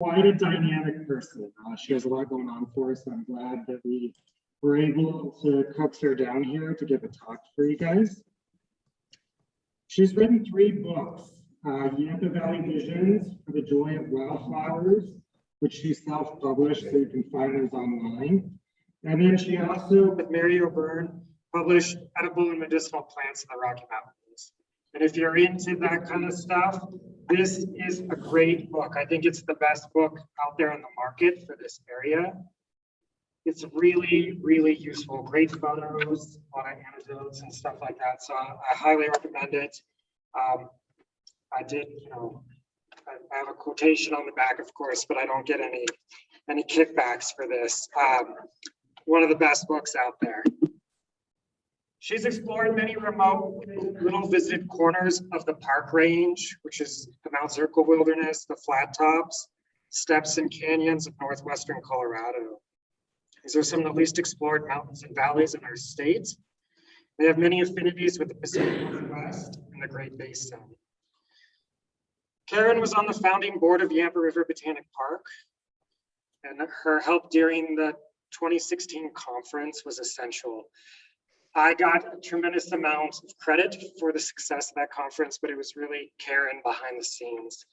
quite a dynamic person. She has a lot going on for us. I'm glad that we were able to coax her down here to give a talk for you guys. She's written 3 books, Yampa Valley Visions for the Joy of Wildflowers, which she self-published, so you can find those online. And then she also, with Mary O'Byrne, published Edible and Medicinal Plants in the Rocky Mountains. And if you're into that kind of stuff, this is a great book. I think it's the best book out there on the market for this area. It's really, really useful. Great photos, a lot of anecdotes and stuff like that. So I highly recommend it. I did, I have a quotation on the back, of course, but I don't get any kickbacks for this. One of the best books out there. She's explored many remote, little visited corners of the park range, which is the Mount Zirkle Wilderness, the flat tops, steppes and canyons of northwestern Colorado. These are some of the least explored mountains and valleys in our state. They have many affinities with the Pacific Northwest and the Great Basin. Karen was on the founding board of Yampa River Botanic Park, and her help during the 2016 conference was essential. I got a tremendous amount of credit for the success of that conference, but it was really Karen behind the scenes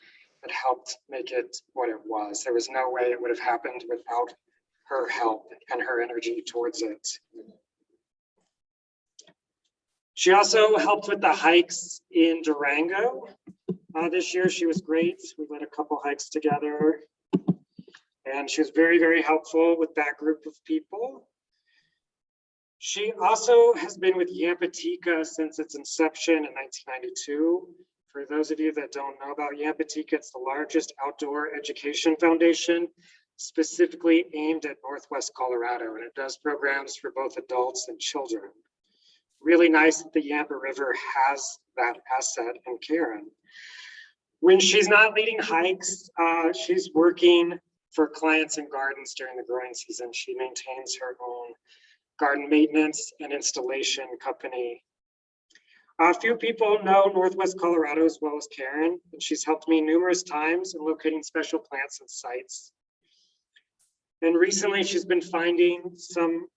that helped make it what it was. There was no way it would have happened without her help and her energy towards it. She also helped with the hikes in Durango. This year, she was great. We led a couple hikes together, and she was very, very helpful with that group of people. She also has been with Yampatika since its inception in 1992. For those of you that don't know about Yampatika, it's the largest outdoor education foundation specifically aimed at Northwest Colorado, and it does programs for both adults and children. Really nice that the Yampa River has that asset in Karen. When she's not leading hikes, she's working for clients in gardens during the growing season. She maintains her own garden maintenance and installation company. A few people know Northwest Colorado as well as Karen, and she's helped me numerous times in locating special plants and sites. And recently she's been finding some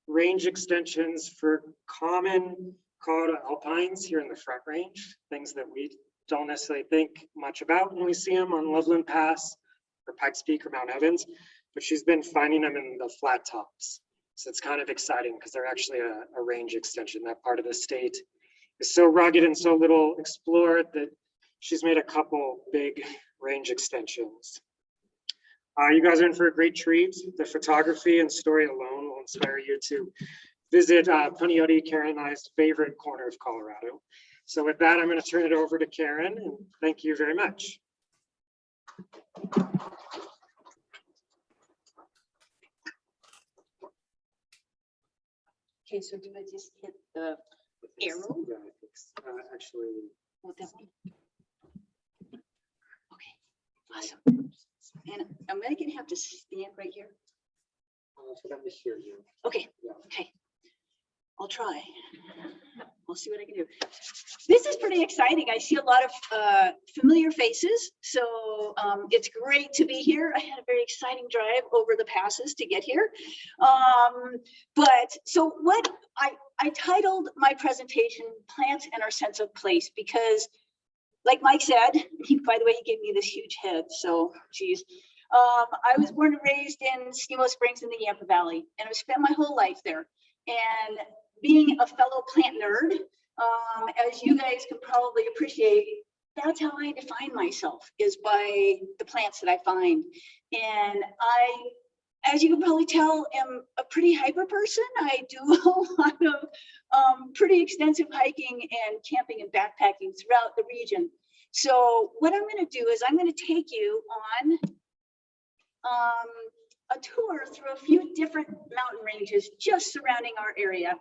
range extensions for common Colorado alpines here in the Front Range, things that we don't necessarily think much about when we see them on Loveland Pass or Pikes Peak or Mount Evans, but she's been finding them in the flat tops. So it's kind of exciting because they're actually a range extension. That part of the state is so rugged and so little explored that she's made a couple big range extensions. You guys are in for a great treat. The photography and story alone will inspire you to visit Punioti, Karen and I's favorite corner of Colorado. So with that, I'm going to turn it over to Karen, and thank you very much. Okay, so do I just hit the arrow? Yeah, actually. Oh, that one. Okay, awesome. And I'm gonna have to stand right here. So let me hear you. Okay, Yeah. okay. I'll try. I'll see what I can do. This is pretty exciting. I see a lot of familiar faces, so it's great to be here. I had a very exciting drive over the passes to get here. But so what I titled my presentation Plants and Our Sense of Place, because like Mike said, by the way, he gave me this huge head, so geez. I was born and raised in Steamboat Springs in the Yampa Valley, and I've spent my whole life there. And being a fellow plant nerd, as you guys can probably appreciate, that's how I define myself, is by the plants that I find. And I, as you can probably tell, am a pretty hyper person. I do a lot of pretty extensive hiking and camping and backpacking throughout the region. So what I'm going to do is I'm going to take you on a tour through a few different mountain ranges just surrounding our area.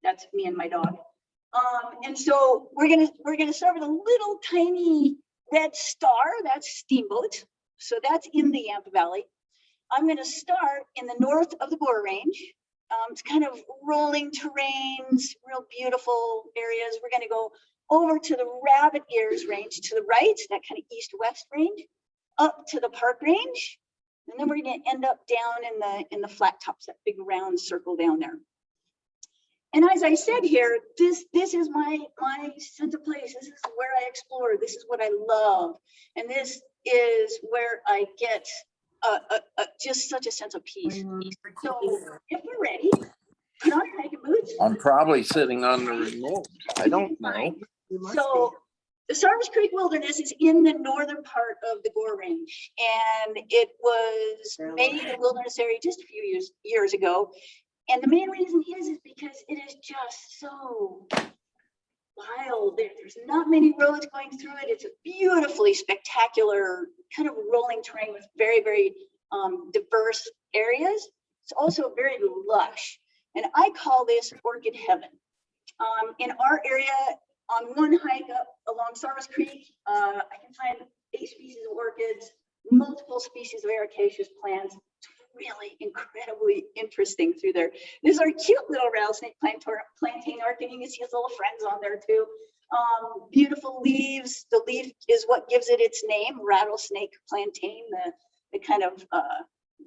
That's me and my dog. And so we're gonna start with a little tiny red star. That's Steamboat. So that's in the Yampa Valley. I'm gonna start in the north of the Border Range. It's kind of rolling terrains, real beautiful areas. We're gonna go over to the Rabbit Ears Range to the right, that kind of east-west range. up to the park range, and then we're going to end up down in the flat tops, that big round circle down there. And as I said here, this is my sense of place. This is where I explore. This is what I love, and this is where I get just such a sense of peace. So if we're ready, put on your hiking boots. I'm probably sitting on the remote. I don't know. So the Sarvis Creek Wilderness is in the northern part of the Gore Range, and it was made a wilderness area just a few years ago. And the main reason is because it is just so wild. There's not many roads going through it. It's a beautifully spectacular kind of rolling terrain with very, very diverse areas. It's also very lush. And I call this orchid heaven. In our area, on one hike up along Sarvis Creek, I can find 8 species of orchids, multiple species of ericaceous plants. It's really incredibly interesting through there. There's our cute little rattlesnake plantain orchid. You can see its little friends on there too. Beautiful leaves. The leaf is what gives it its name, rattlesnake plantain, the kind of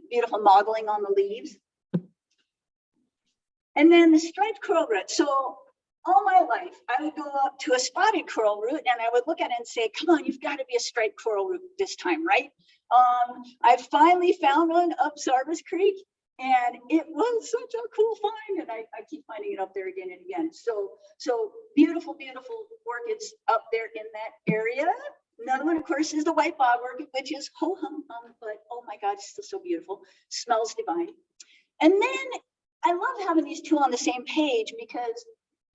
beautiful modeling on the leaves. And then the striped coral root. So all my life, I would go up to a spotted coral root and I would look at it and say, come on, you've got to be a striped coral root this time, right? I finally found one up Sarvis Creek, and it was such a cool find, and I keep finding it up there again and again. So beautiful, beautiful orchids up there in that area. Another one, of course, is the white bog orchid, which is ho-hum, but oh my God, it's still so beautiful. Smells divine. And then I love having these two on the same page because,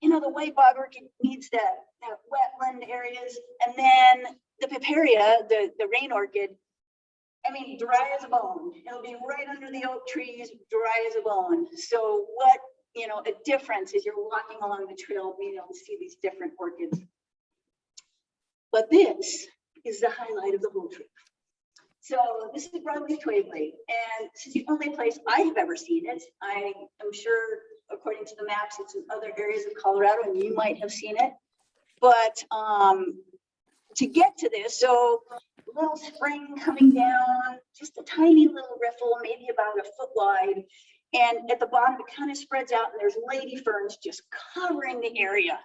you know, the white bog orchid needs that wetland areas, and then the piperia, the rain orchid, I mean, dry as a bone. It'll be right under the oak trees, dry as a bone. So what, you know, a difference is you're walking along the trail, being able to see these different orchids. But this is the highlight of the whole trip. So this is broadleaf twigblade, and this is the only place I have ever seen it. I am sure, according to the maps, it's in other areas of Colorado, and you might have seen it. But to get to this, so little spring coming down, just a tiny little riffle, maybe about a foot wide. And at the bottom, it kind of spreads out and there's lady ferns just covering the area.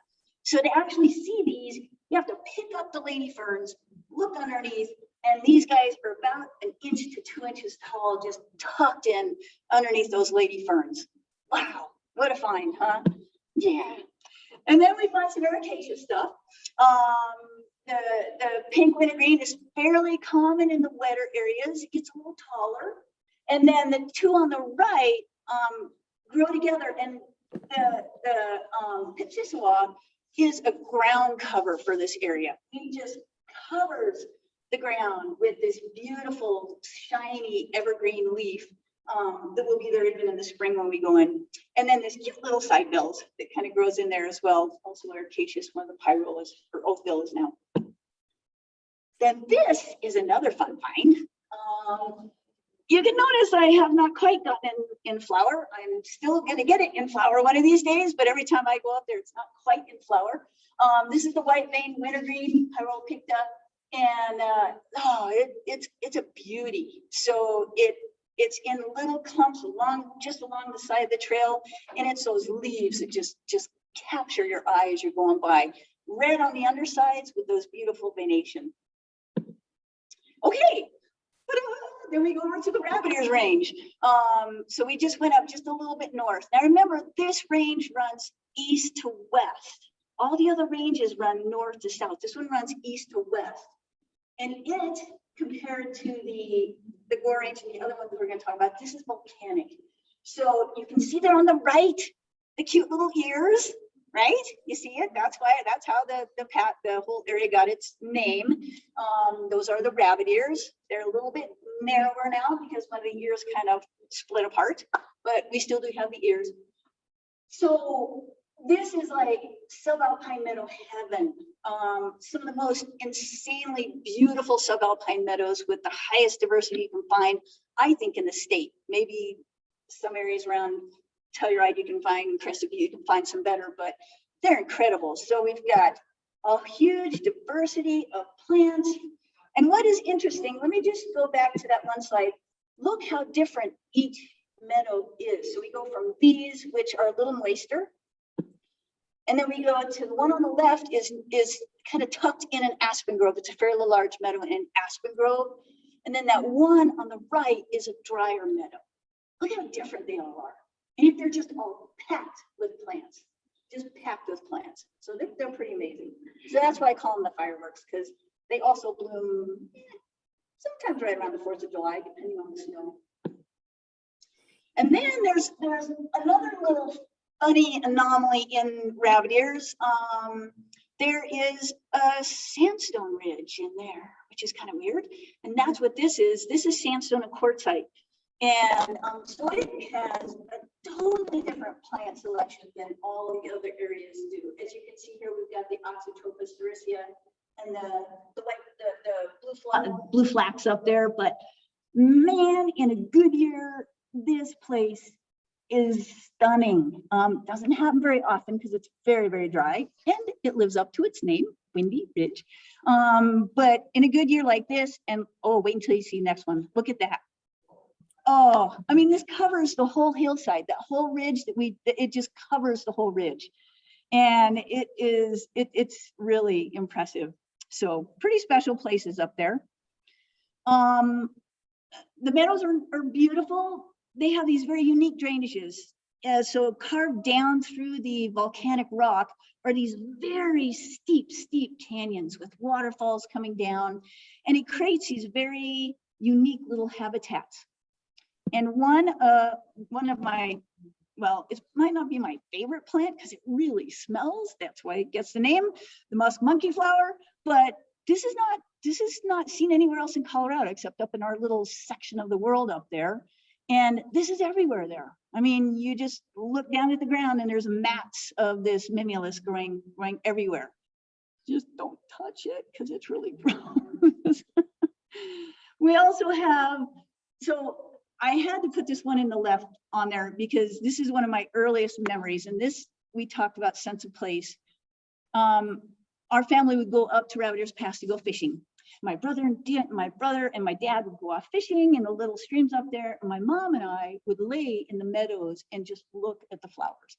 So to actually see these, you have to pick up the lady ferns, look underneath, and these guys are about 1 inch to 2 inches tall, just tucked in underneath those lady ferns. Wow, what a find, huh? Yeah. And then we find some ericaceous stuff. The pink wintergreen is fairly common in the wetter areas. It gets a little taller. And then the two on the right grow together, and the Pipsissewa is a ground cover for this area. It just covers the ground with this beautiful, shiny evergreen leaf that will be there even in the spring when we go in. And then this cute little side bills that kind of grows in there as well. Also ericaceous, one of the pyrolas, or oathbills now. Then this is another fun find. You can notice I have not quite gotten in flower. I'm still going to get it in flower one of these days, but every time I go up there, it's not quite in flower. This is the white vein wintergreen, pyrola picta, and it's a beauty. So it's in little clumps just along the side of the trail, and it's those leaves that just capture your eye as you're going by. Red on the undersides with those beautiful venation. Okay, then we go over to the rabbit ears range. So we just went up just a little bit north. Now remember, this range runs east to west. All the other ranges run north to south. This one runs east to west. And it, compared to the Gore Range and the other ones that we're going to talk about, this is volcanic. So you can see there on the right, the cute little ears, right? You see it? That's how the whole area got its name. Those are the rabbit ears. They're a little bit narrower now because one of the ears kind of split apart, but we still do have the ears. So this is like subalpine meadow heaven. Some of the most insanely beautiful subalpine meadows with the highest diversity you can find, I think, in the state. Maybe some areas around Telluride you can find, Crested Butte you can find some better, but they're incredible. So we've got a huge diversity of plants. And what is interesting, let me just go back to that one slide. Look how different each meadow is. So we go from these, which are a little moister. And then we go to the one on the left is kind of tucked in an aspen grove. It's a fairly large meadow in an aspen grove. And then that one on the right is a drier meadow. Look how different they all are. And they're just all packed with plants, just packed with plants. So they're pretty amazing. So that's why I call them the fireworks, because they also bloom sometimes right around the 4th of July, depending on the snow. And then there's another little funny anomaly in rabbit ears. There is a sandstone ridge in there, which is kind of weird. And that's what this is. This is sandstone and quartzite. And so it has a totally different plant selection than all of the other areas do. As you can see here, we've got the Oxytropis sericea and the blue flax up there. But man, in a good year, this place is stunning. Doesn't happen very often because it's very, very dry, and it lives up to its name, Windy Ridge. But in a good year like this, and oh, wait until you see the next one. Look at that. Oh, I mean, this covers the whole hillside, that whole ridge it just covers the whole ridge. And it's really impressive. So pretty special places up there. The meadows are beautiful. They have these very unique drainages. So carved down through the volcanic rock are these very steep canyons with waterfalls coming down. And it creates these very unique little habitats. And one of my, well, it might not be my favorite plant because it really smells. That's why it gets the name, the musk monkey flower. But this is not seen anywhere else in Colorado except up in our little section of the world up there. And this is everywhere there. I mean, you just look down at the ground and there's mats of this mimulus growing everywhere. Just don't touch it because it's really gross. We also have, so I had to put this one in the left on there because this is one of my earliest memories. And this, we talked about sense of place. Our family would go up to Rabbit Ears Pass to go fishing. My brother and my dad would go off fishing in the little streams up there. And my mom and I would lay in the meadows and just look at the flowers.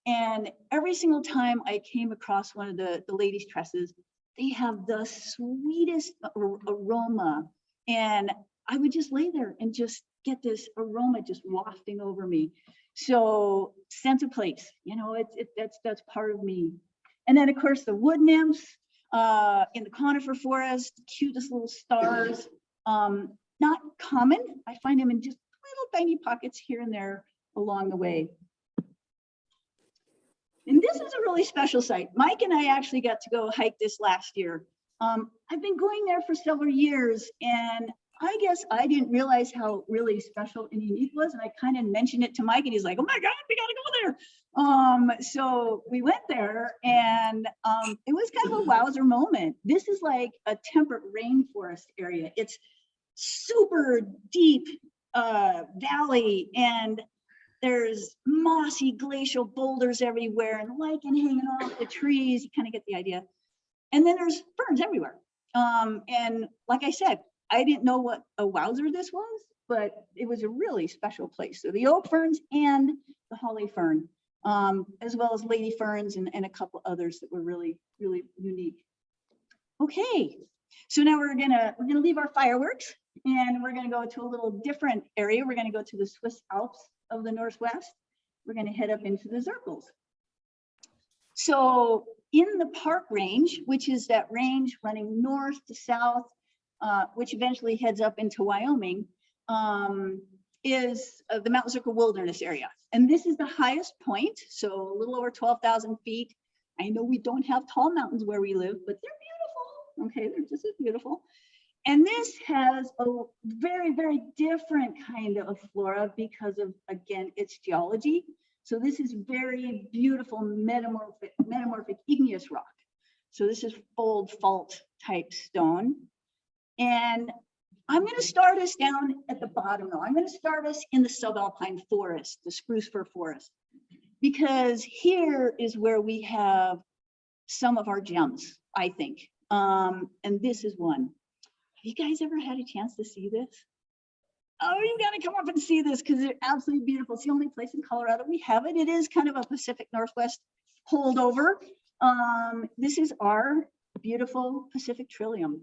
And every single time I came across one of the ladies' tresses, they have the sweetest aroma. And I would just lay there and just get this aroma just wafting over me. So sense of place, you know, that's part of me. And then of course the wood nymphs in the conifer forest, cutest little stars. Not common. I find them in just little tiny pockets here and there along the way. And this is a really special site. Mike and I actually got to go hike this last year. I've been going there for several years, and I guess I didn't realize how really special and unique it was. And I kind of mentioned it to Mike and he's like, oh my God, we gotta go there. So we went there and it was kind of a wowzer moment. This is like a temperate rainforest area. It's super deep valley, and there's mossy glacial boulders everywhere and lichen hanging off the trees. You kind of get the idea. And then there's ferns everywhere. And like I said, I didn't know what a wowzer this was, but it was a really special place. So the oak ferns and the holly fern, as well as lady ferns and a couple others that were really, really unique. Okay, so now we're gonna leave our fireworks and we're gonna go to a little different area. We're gonna go to the Swiss Alps of the Northwest. We're gonna head up into the Zirkles. So in the Park Range, which is that range running north to south, which eventually heads up into Wyoming, is the Mount Zirkle Wilderness area. And this is the highest point, so a little over 12,000 feet. I know we don't have tall mountains where we live, but they're beautiful. Okay, they're just as beautiful. And this has a very, very different kind of flora because of, again, its geology. So this is very beautiful metamorphic igneous rock. So this is fold fault type stone. And I'm going to start us down at the bottom though. I'm going to start us in the subalpine forest, the spruce fir forest, because here is where we have some of our gems, I think. And this is one. you guys ever had a chance to see this? Oh, you gotta come up and see this because they're absolutely beautiful. It's the only place in Colorado we have it. It is kind of a Pacific Northwest holdover. This is our beautiful Pacific Trillium.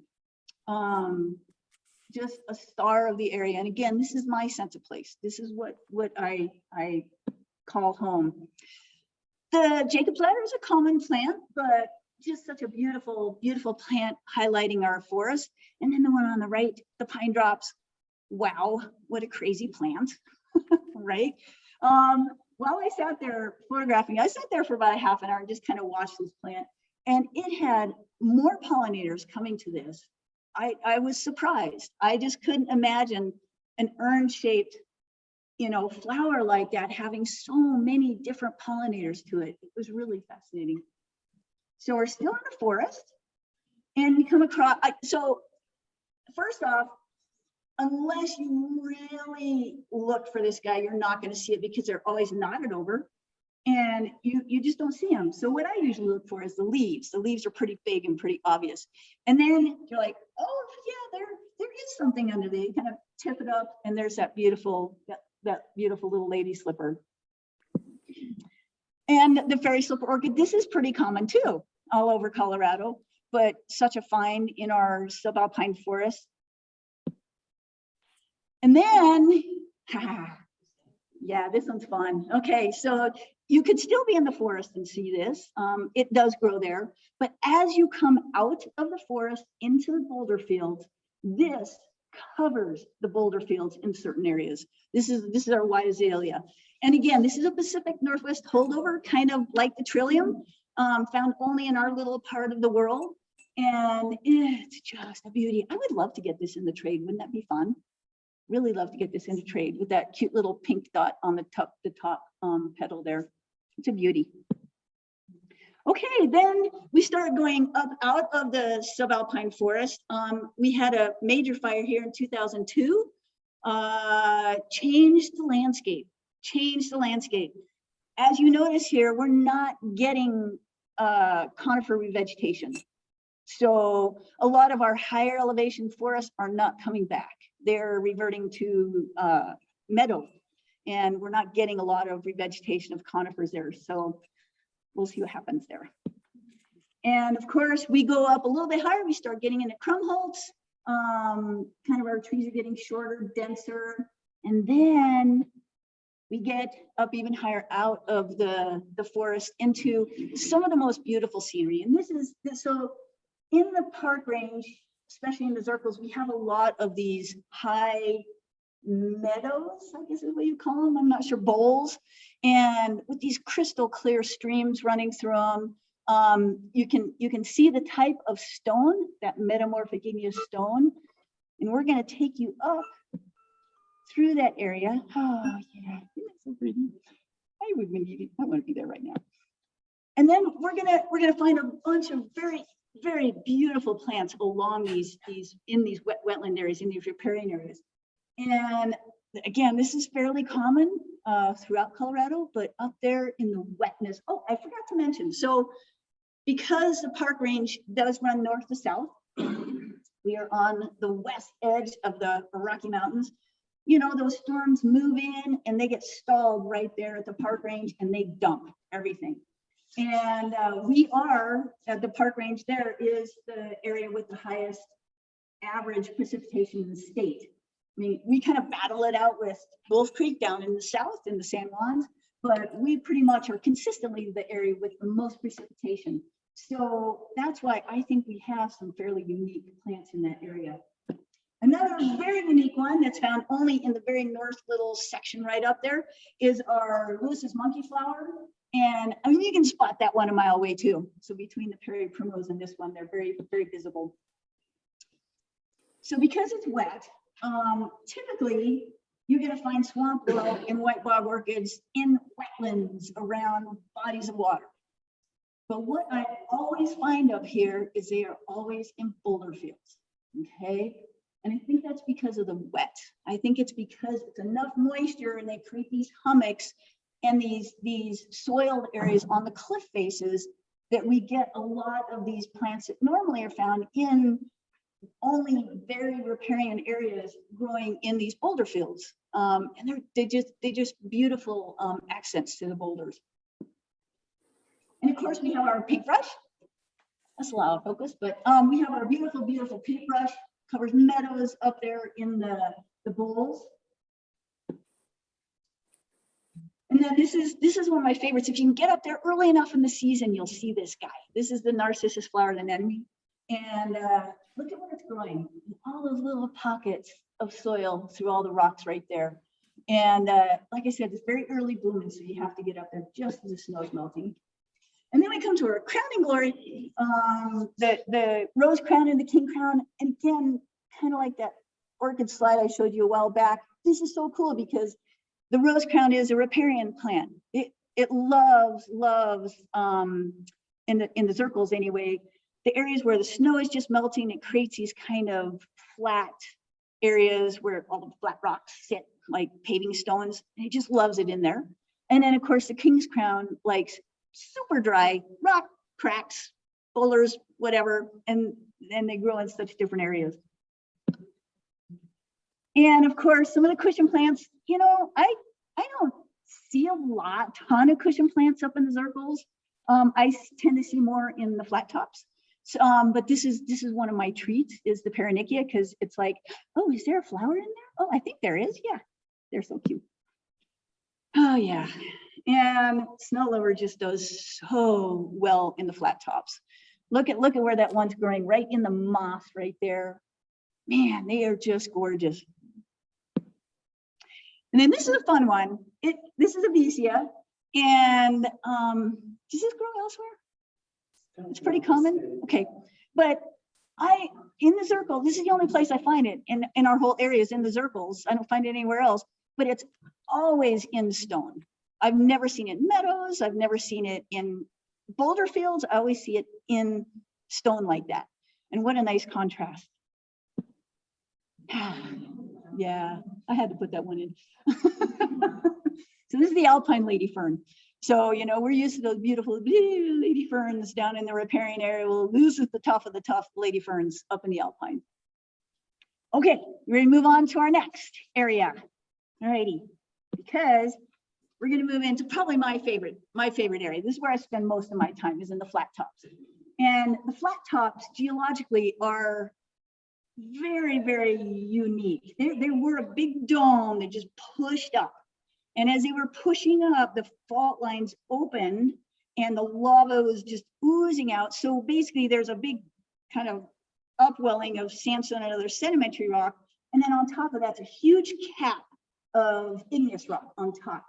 Just a star of the area. And again, this is my sense of place. This is what I call home. The Jacob's ladder is a common plant, but just such a beautiful, beautiful plant highlighting our forest. And then the one on the right, the pine drops. Wow, what a crazy plant, right? While I sat there photographing, I sat there for about a half an hour and just kind of watched this plant. And it had more pollinators coming to this. I was surprised. I just couldn't imagine an urn-shaped, flower like that having so many different pollinators to it. It was really fascinating. So we're still in the forest, and we come across. So first off, unless you really look for this guy, you're not going to see it because they're always knotted over. And you just don't see them. So what I usually look for is the leaves. The leaves are pretty big and pretty obvious. And then you're like, oh yeah, there is something under there. You kind of tip it up, and there's that beautiful little lady slipper. And the fairy slipper orchid, this is pretty common too, all over Colorado, but such a find in our subalpine forest. And then, yeah, this one's fun. Okay, so you could still be in the forest and see this. It does grow there, but as you come out of the forest into the boulder fields, this covers the boulder fields in certain areas. This is our white azalea. And again, this is a Pacific Northwest holdover, kind of like the trillium, found only in our little part of the world. And it's just a beauty. I would love to get this in the trade. Wouldn't that be fun? Really love to get this into trade with that cute little pink dot on the top petal there. It's a beauty. Okay, then we started going up out of the subalpine forest. We had a major fire here in 2002, changed the landscape. As you notice here, we're not getting conifer revegetation. So a lot of our higher elevation forests are not coming back. They're reverting to meadow, and we're not getting a lot of revegetation of conifers there. So we'll see what happens there. And of course, we go up a little bit higher, we start getting into crumholts. Kind of our trees are getting shorter, denser. And then we get up even higher out of the forest into some of the most beautiful scenery. And so in the park range, especially in the Zirkles, we have a lot of these high meadows, I guess is what you call them. I'm not sure, bowls. And with these crystal clear streams running through them, you can see the type of stone, that metamorphic igneous stone. And we're going to take you up through that area. Oh yeah, isn't that so pretty? I want to be there right now. And then we're gonna find a bunch of very, very beautiful plants along these wetland areas, in these riparian areas. And again, this is fairly common throughout Colorado, but up there in the wetness. Oh, I forgot to mention. So because the park range does run north to south, we are on the west edge of the Rocky Mountains. You know, those storms move in and they get stalled right there at the park range, and they dump everything. And we are at the park range. There is the area with the highest average precipitation in the state. I mean, we kind of battle it out with Wolf Creek down in the south in the San Juans, but we pretty much are consistently the area with the most precipitation. So that's why I think we have some fairly unique plants in that area. Another very unique one that's found only in the very north little section right up there is our Lewis's monkey flower. And I mean, you can spot that one a mile away too. So between the prairie primrose and this one, they're very, very visible. So because it's wet, typically you're going to find swamp willow and white bog orchids in wetlands around bodies of water. But what I always find up here is they are always in boulder fields. Okay. And I think that's because of the wet. I think it's because it's enough moisture and they create these hummocks and these soiled areas on the cliff faces that we get a lot of these plants that normally are found in only very riparian areas growing in these boulder fields. And they just beautiful accents to the boulders. And of course we have our paintbrush. That's a lot of focus, but we have our beautiful, beautiful paintbrush, covers meadows up there in the bowls. And then this is one of my favorites. If you can get up there early enough in the season, you'll see this guy. This is the Narcissus flower anemone. And look at what it's growing. All those little pockets of soil through all the rocks right there. And like I said, it's very early blooming, so you have to get up there just as the snow's melting. And then we come to our crowning glory, the rose crown and the king crown. And again, kind of like that orchid slide I showed you a while back. This is so cool because the rose crown is a riparian plant. It loves in the circles anyway, the areas where the snow is just melting. It creates these kind of flat areas where all the flat rocks sit like paving stones. And it just loves it in there. And then of course the king's crown likes super dry rock cracks, boulders, whatever, and then they grow in such different areas. And of course, some of the cushion plants, you know, I don't see a ton of cushion plants up in the circles. I tend to see more in the flat tops. So, but this is one of my treats is the Paronychia, because it's like, oh, is there a flower in there? Oh, I think there is. Yeah, they're so cute. Oh yeah, and snow lover just does so well in the flat tops. Look at where that one's growing right in the moss right there. Man, they are just gorgeous. And then this is a fun one. This is a Vicia, and does this grow elsewhere? It's pretty common. Okay, but in the circle, this is the only place I find it in our whole area is in the circles. I don't find it anywhere else, but it's always in stone. I've never seen it in meadows. I've never seen it in boulder fields. I always see it in stone like that. And what a nice contrast. Yeah, I had to put that one in. So this is the alpine lady fern. So, you know, we're used to those beautiful lady ferns down in the riparian area. Well, this is the tough of the tough lady ferns up in the alpine. Okay, we're gonna move on to our next area. All righty, because we're gonna move into probably my favorite area. This is where I spend most of my time, is in the flat tops. And the flat tops geologically are very, very unique. They were a big dome that just pushed up. And as they were pushing up, the fault lines opened and the lava was just oozing out. So basically there's a big kind of upwelling of sandstone and other sedimentary rock. And then on top of that's a huge cap of igneous rock on top.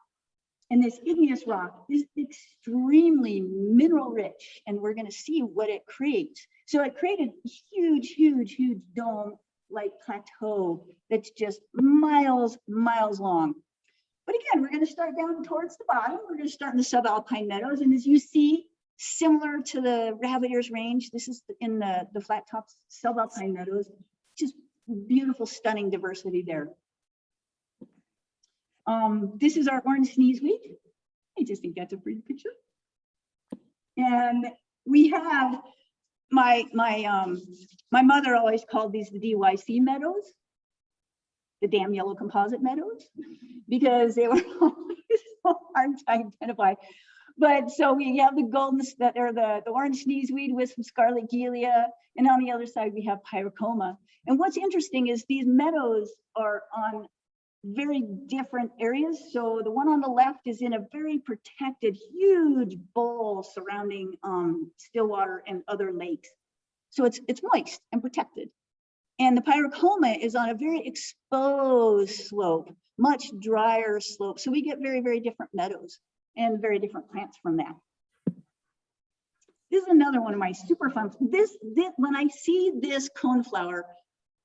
And this igneous rock is extremely mineral rich, and we're going to see what it creates. So it created a huge, huge, huge dome-like plateau that's just miles long. But again, we're going to start down towards the bottom. We're going to start in the subalpine meadows. And as you see, similar to the rabbit ears range, this is in the flat tops subalpine meadows. Just beautiful, stunning diversity there. This is our orange sneezeweed. I just think that's a pretty picture. And we have my mother always called these the DYC meadows, the damn yellow composite meadows, because they were always so hard to identify. But so we have the golden, or the orange sneezeweed with some scarlet Gilia, and on the other side we have pyracoma. And what's interesting is these meadows are on very different areas. So the one on the left is in a very protected, huge bowl surrounding Stillwater and other lakes. So it's moist and protected. And the pyracoma is on a very exposed slope, much drier slope. So we get very, very different meadows and very different plants from that. This is another one of my super fun. This when I see this coneflower,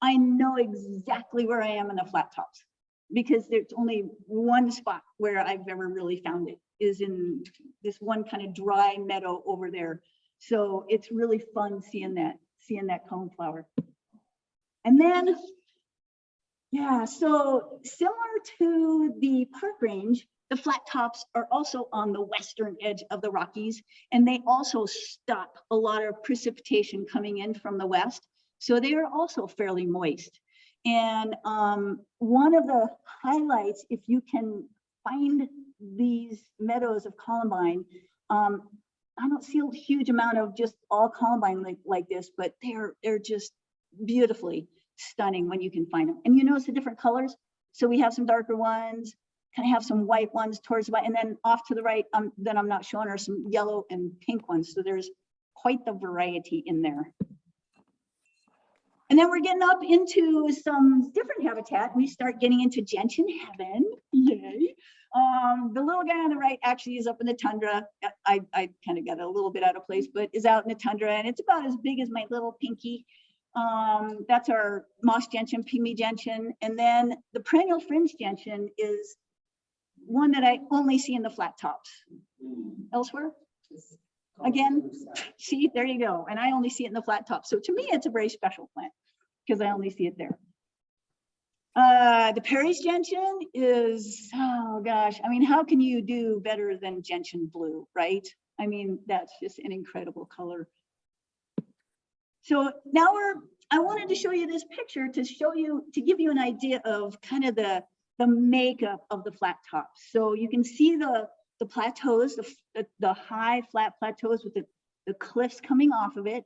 I know exactly where I am in the flat tops, because there's only one spot where I've ever really found it, is in this one kind of dry meadow over there. So it's really fun seeing that coneflower. And then, yeah, so similar to the park range, the flat tops are also on the western edge of the Rockies, and they also stop a lot of precipitation coming in from the west. So they are also fairly moist. And one of the highlights, if you can find these meadows of columbine, I don't see a huge amount of just all columbine like this, but they're just beautifully stunning when you can find them. And you notice the different colors. So we have some darker ones, kind of have some white ones towards the right, and then off to the right, then I'm not showing her some yellow and pink ones. So there's quite the variety in there. And then we're getting up into some different habitat. We start getting into gentian heaven. Yay. The little guy on the right actually is up in the tundra. I kind of got a little bit out of place, but is out in the tundra, and it's about as big as my little pinky. That's our moss gentian, pygmy gentian. And then the perennial fringe gentian is one that I only see in the flat tops. Elsewhere? Again, see, there you go. And I only see it in the flat top. So to me, it's a very special plant because I only see it there. The Perry's gentian is, oh gosh, I mean, how can you do better than gentian blue, right? I mean, that's just an incredible color. So now I wanted to show you this picture to give you an idea of kind of the makeup of the flat tops. So you can see the plateaus, the high flat plateaus with the cliffs coming off of it.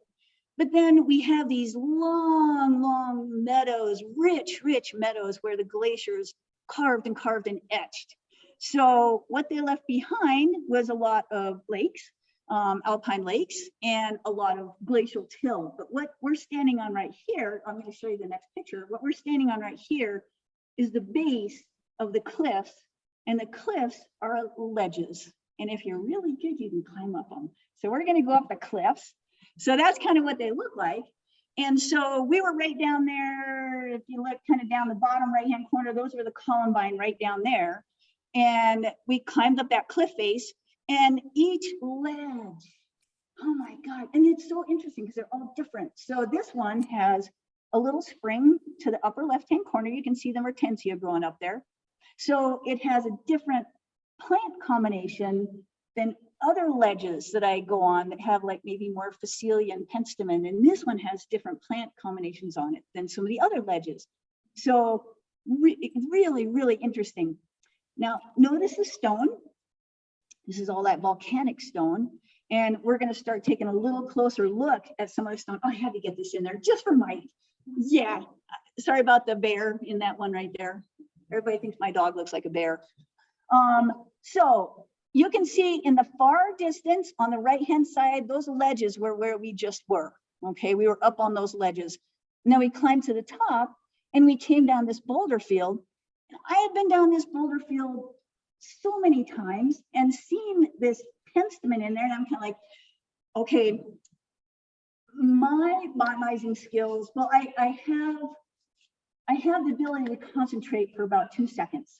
But then we have these long meadows, rich meadows where the glaciers carved and etched. So what they left behind was a lot of lakes, alpine lakes, and a lot of glacial till. But what we're standing on right here, I'm going to show you the next picture. What we're standing on right here is the base of the cliffs, and the cliffs are ledges. And if you're really good, you can climb up them. So we're going to go up the cliffs. So that's kind of what they look like. And so we were right down there. If you look kind of down the bottom right-hand corner, those were the columbine right down there. And we climbed up that cliff face, and each ledge, oh my God. And it's so interesting because they're all different. So this one has a little spring to the upper left-hand corner. You can see the mertensia growing up there. So it has a different plant combination than other ledges that I go on that have like maybe more Phacelia and penstemon. And this one has different plant combinations on it than some of the other ledges. So really interesting. Now, notice the stone. This is all that volcanic stone. And we're going to start taking a little closer look at some of the stone. Oh, I had to get this in there just for Mike. Yeah, sorry about the bear in that one right there. Everybody thinks my dog looks like a bear. So you can see in the far distance on the right-hand side, those ledges were where we just were. Okay, we were up on those ledges. Now we climbed to the top and we came down this boulder field. I had been down this boulder field so many times and seen this penstemon in there, and I'm kind of like, okay, my botanizing skills, well, I have the ability to concentrate for about 2 seconds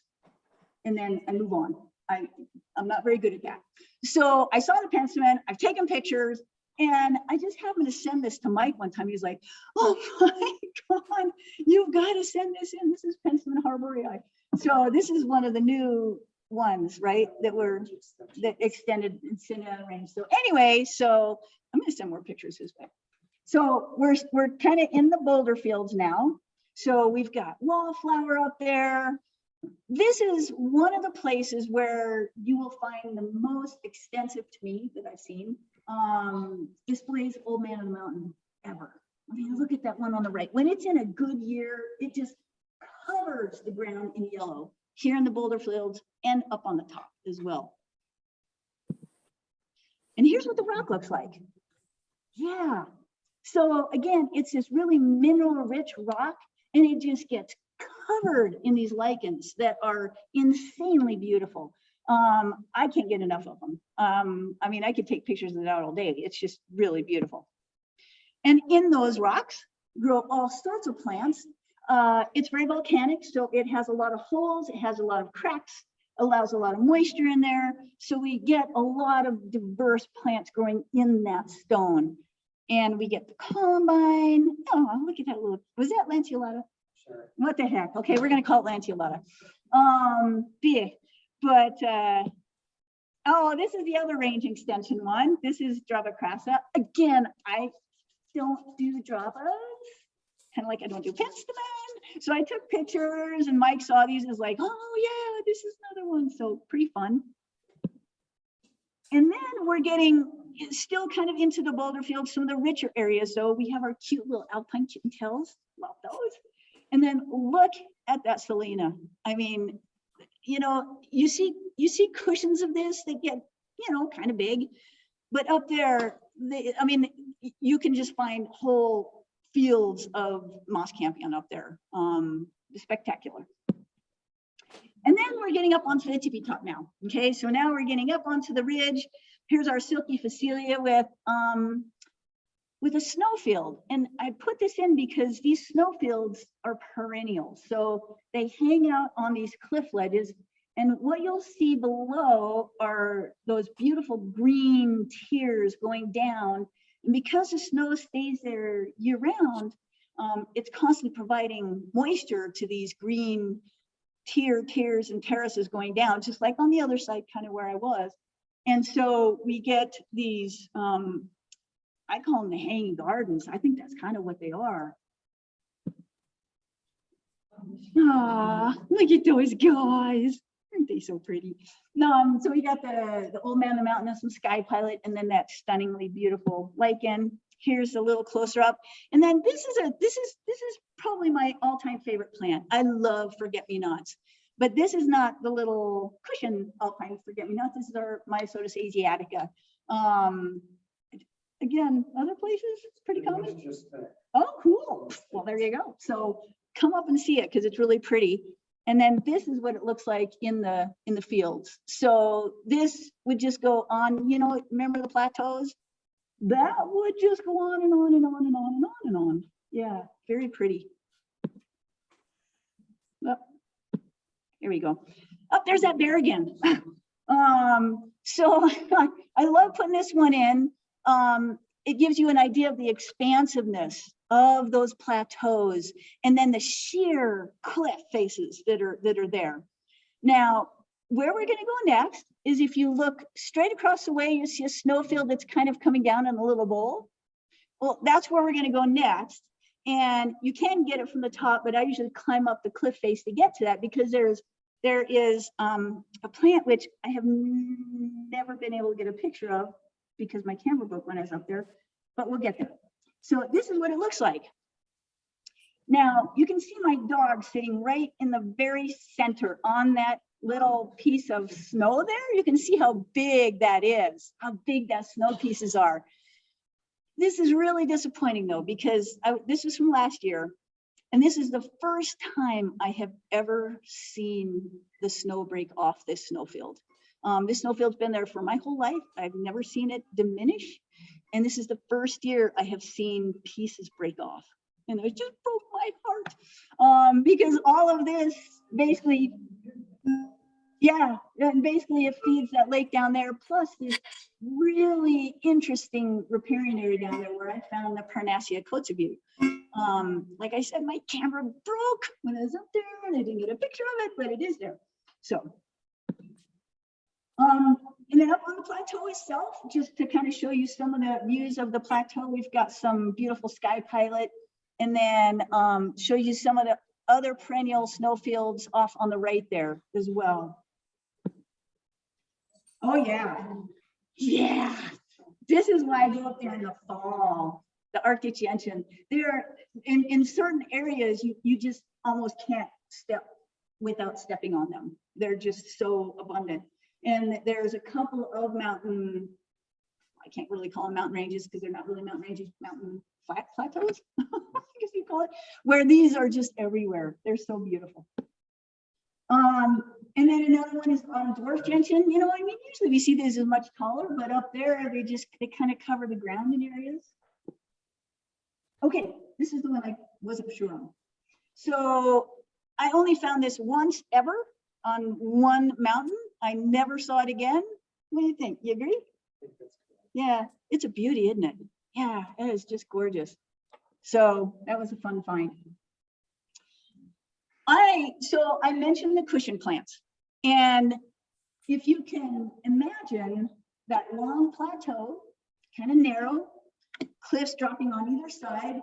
and then I move on. I'm not very good at that. So I saw the penstemon, I've taken pictures, and I just happened to send this to Mike one time. He's like, oh my God, you've got to send this in. This is Penstemon harborii. So this is one of the new ones, right, that extended in cinnamon range. So anyway, so I'm going to send more pictures this way. So we're kind of in the boulder fields now. So we've got wallflower up there. This is one of the places where you will find the most extensive, to me, that I've seen, displays Old Man of the Mountain ever. I mean, look at that one on the right. When it's in a good year, it just covers the ground in yellow here in the boulder fields and up on the top as well. And here's what the rock looks like. Yeah. So again, it's this really mineral rich rock, and it just gets covered in these lichens that are insanely beautiful. I can't get enough of them. I mean, I could take pictures of it out all day. It's just really beautiful. And in those rocks grow all sorts of plants. It's very volcanic, so it has a lot of holes, it has a lot of cracks, allows a lot of moisture in there. So we get a lot of diverse plants growing in that stone. And we get the columbine. Oh, look at that little, was that lanceolata? Sure. What the heck? Okay, we're gonna call it lanceolata. Big, but oh, this is the other range extension one. This is Drabacrassa. Again, I don't do Drabas. kind of like I don't do pins to man. So I took pictures and Mike saw these and was like, oh yeah, this is another one. So pretty fun. And then we're getting still kind of into the boulder field, some of the richer areas. So we have our cute little alpine chippentails, love those. And then look at that Selena. I mean, you know, you see cushions of this that get, you know, kind of big, but up there, I mean, you can just find whole fields of moss campion up there. Spectacular. And then we're getting up onto the tippy top now. Okay, so now we're getting up onto the ridge. Here's our silky Phacelia with a snowfield. And I put this in because these snowfields are perennial. So they hang out on these cliff ledges. And what you'll see below are those beautiful green tiers going down. And because the snow stays there year round, it's constantly providing moisture to these green tiers and terraces going down, just like on the other side, kind of where I was. And so we get these, I call them the hanging gardens. I think that's kind of what they are. Ah, look at those guys. Aren't they so pretty? So we got the old man on the mountain and some sky pilot, and then that stunningly beautiful lichen. Here's a little closer up. And then this is probably my all-time favorite plant. I love forget-me-nots, but this is not the little cushion alpine forget-me-nots. This is our Myosotis asiatica. Again, other places, it's pretty common. Oh, cool. Well, there you go. So come up and see it because it's really pretty. And then this is what it looks like in the fields. So this would just go on, you know, remember the plateaus? That would just go on and on and on and on and on and on. Yeah, very pretty. Oh, here we go. Oh, there's that bear again. So I love putting this one in. It gives you an idea of the expansiveness of those plateaus and then the sheer cliff faces that are there. Now, where we're going to go next is if you look straight across the way, you see a snowfield that's kind of coming down in a little bowl. Well, that's where we're going to go next. And you can get it from the top, but I usually climb up the cliff face to get to that because there is a plant which I have never been able to get a picture of because my camera broke when I was up there, but we'll get there. So this is what it looks like. Now you can see my dog sitting right in the very center on that little piece of snow there. You can see how big that is, how big that snow pieces are. This is really disappointing though, because this was from last year. And this is the first time I have ever seen the snow break off this snowfield. This snowfield's been there for my whole life. I've never seen it diminish. And this is the first year I have seen pieces break off. And it just broke my heart because all of this basically, yeah, and basically it feeds that lake down there. Plus this really interesting riparian area down there where I found the Parnassia Kotzebue. Like I said, my camera broke when I was up there and I didn't get a picture of it, but it is there. So, and then up on the plateau itself, just to kind of show you some of the views of the plateau, we've got some beautiful sky pilot, and then show you some of the other perennial snowfields off on the right there as well. Oh yeah, yeah. This is why I go up there in the fall. The Arctic gentian. There, in certain areas, you just almost can't step without stepping on them. They're just so abundant. And there's a couple of mountain, I can't really call them mountain ranges because they're not really mountain ranges, mountain plateaus, I guess you call it, where these are just everywhere. They're so beautiful. And then another one is dwarf gentian. You know, I mean, usually we see these as much taller, but up there, they kind of cover the ground in areas. Okay, this is the one I wasn't sure on. So I only found this once ever on one mountain. I never saw it again. What do you think? You agree? Yeah, it's a beauty, isn't it? Yeah, it is just gorgeous. So that was a fun find. So I mentioned the cushion plants. And if you can imagine that long plateau, kind of narrow, cliffs dropping on either side,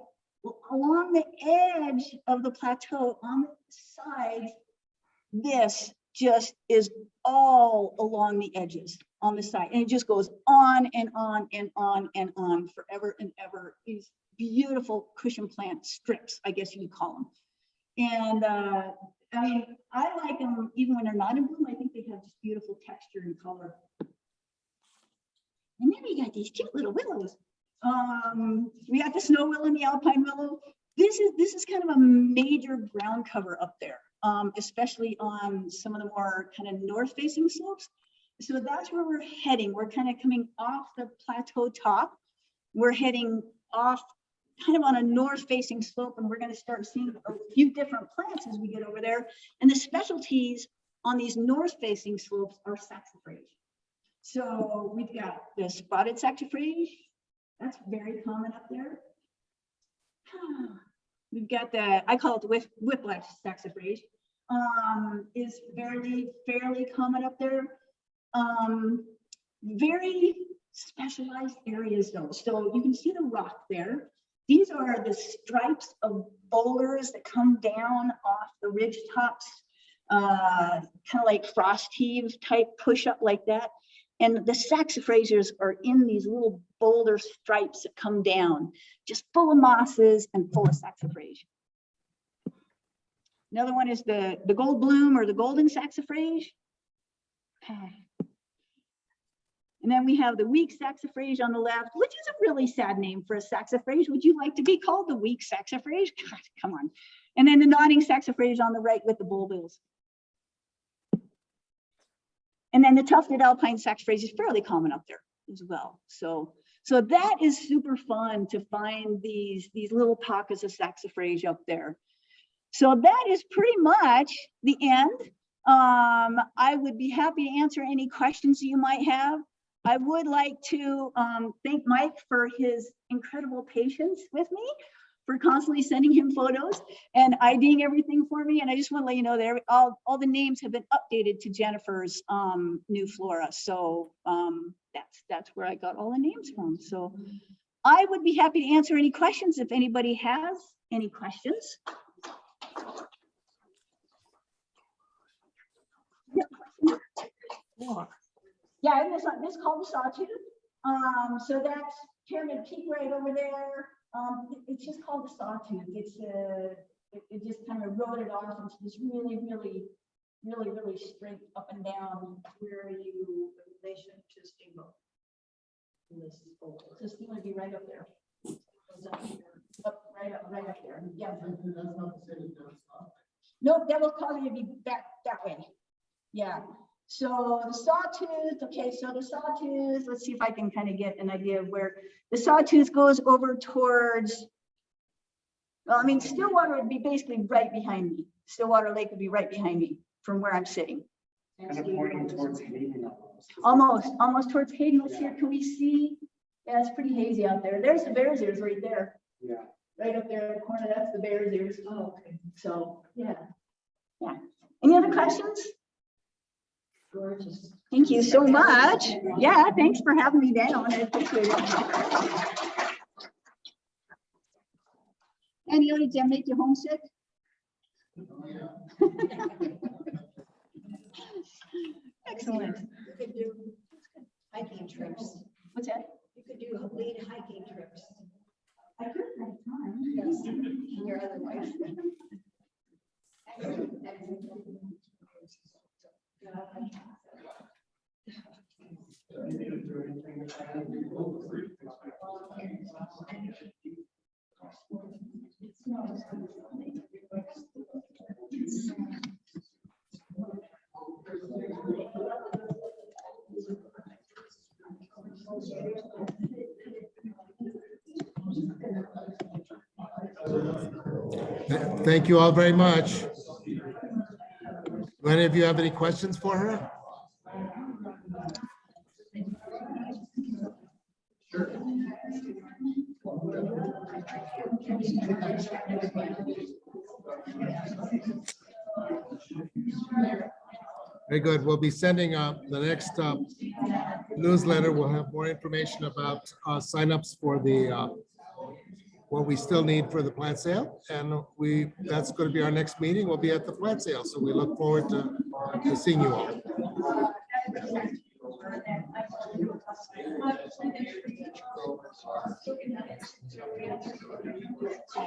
Along the edge of the plateau on the sides, this just is all along the edges on the side. And it just goes on and on and on and on forever and ever. These beautiful cushion plant strips, I guess you would call them. And I mean, I like them even when they're not in bloom. I think they have just beautiful texture and color. And then we got these cute little willows. We got the snow willow and the alpine willow. This is kind of a major ground cover up there, especially on some of the more kind of north-facing slopes. So that's where we're heading. We're kind of coming off the plateau top. We're heading off kind of on a north-facing slope, and we're going to start seeing a few different plants as we get over there. And the specialties on these north-facing slopes are saxifrage. So we've got the spotted saxifrage. That's very common up there. We've got the, I call it the whiplash saxifrage, is fairly common up there. Very specialized areas though. So you can see the rock there. These are the stripes of boulders that come down off the ridge tops, kind of like frost heave type push up like that. And the saxifrages are in these little boulder stripes that come down, just full of mosses and full of saxifrage. Another one is the gold bloom or the golden saxifrage. And then we have the weak saxifrage on the left, which is a really sad name for a saxifrage. Would you like to be called the weak saxifrage? God, come on. And then the nodding saxifrage on the right with the bulbils. And then the tufted alpine saxifrage is fairly common up there as well. So that is super fun to find these little pockets of saxifrage up there. So that is pretty much the end. I would be happy to answer any questions you might have. I would like to thank Mike for his incredible patience with me, for constantly sending him photos and IDing everything for me. And I just want to let you know that all the names have been updated to Jennifer's new flora. So that's where I got all the names from. So I would be happy to answer any questions if anybody has any questions. Yeah, this is called the sawtooth. So that's Pyramid Peak right over there. It's just called the sawtooth. It's it just kind of eroded off into this really straight up and down where you relation to Steamboat. So Steam would be right up there. Right up there. Yeah. Nope, that will cause you to be back that way. Yeah. So the sawtooth, okay, so the sawtooth, let's see if I can kind of get an idea of where the sawtooth goes over towards, well, I mean, Stillwater would be basically right behind me. Stillwater Lake would be right behind me from where I'm sitting. Kind of pointing towards Hayden. Almost towards Hayden. Let's see here, can we see? Yeah, it's pretty hazy out there. There's the Bear's Ears right there. Yeah. Right up there in the corner, that's the Bear's Ears. Oh, okay. So, yeah. Any other questions? Gorgeous. Thank you so much. Yeah, thanks for having me down. I appreciate it. Any other, did that make you homesick? Excellent. You could do hiking trips. What's that? You could do lead hiking trips. I could have time. Yes, and your other wife. Thank you all very much. Do any of you have any questions for her? Very good. We'll be sending the next newsletter. We'll have more information about signups for the what we still need for the plant sale. And that's going to be our next meeting. We'll be at the plant sale. So we look forward to seeing you all.